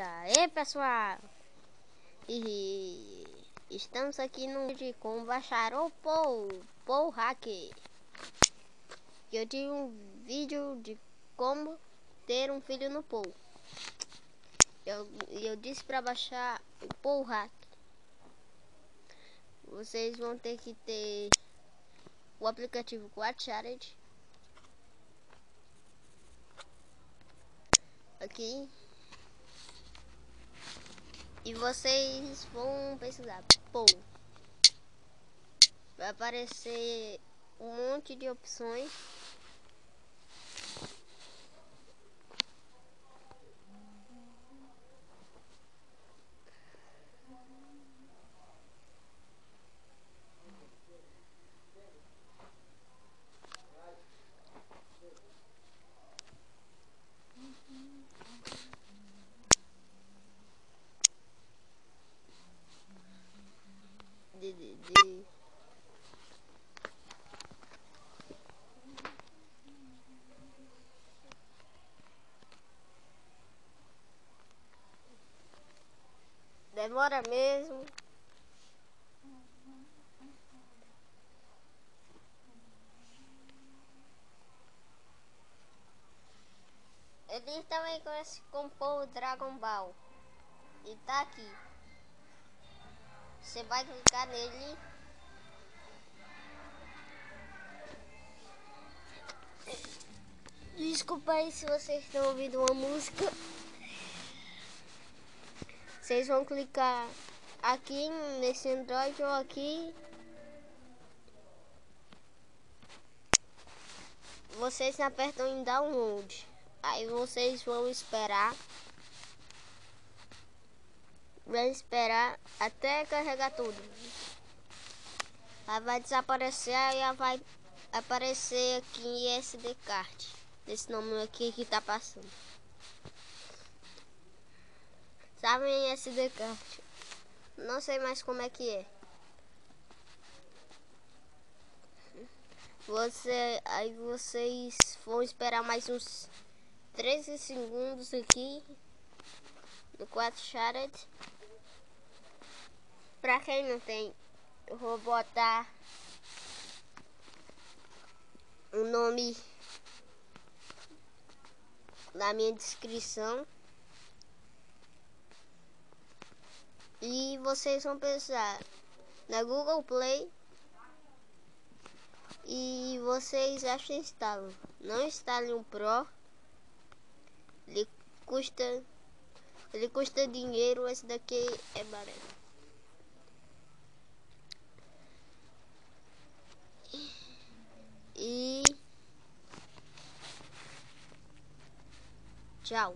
Aê pessoal, e estamos aqui no vídeo de como baixar o Paul Hacker. Eu tive um vídeo de como ter um filho no Paul. Eu disse para baixar o Paul Hacker. Vocês vão ter que ter o aplicativo QuadCharity aqui. E vocês vão pesquisar Paul. Vai aparecer um monte de opções. Demora mesmo. Ele também conhece como Paul Dragon Ball. E tá aqui. Você vai clicar nele. Desculpa aí se vocês estão ouvindo uma música. Vocês vão clicar aqui nesse Android ou aqui. Vocês apertam em download. Aí vocês vão esperar. Vai esperar até carregar tudo. Aí vai desaparecer e vai aparecer aqui em SD card. Esse nome aqui que tá passando. Sabem SD card? Não sei mais como é que é. Aí vocês vão esperar mais uns 13 segundos aqui no QuadCharity. Pra quem não tem, eu vou botar o nome na minha descrição. E vocês vão pensar na Google Play. E vocês acham que instalam. Não instalem um Pro. Ele custa dinheiro. Esse daqui é barato. E tchau.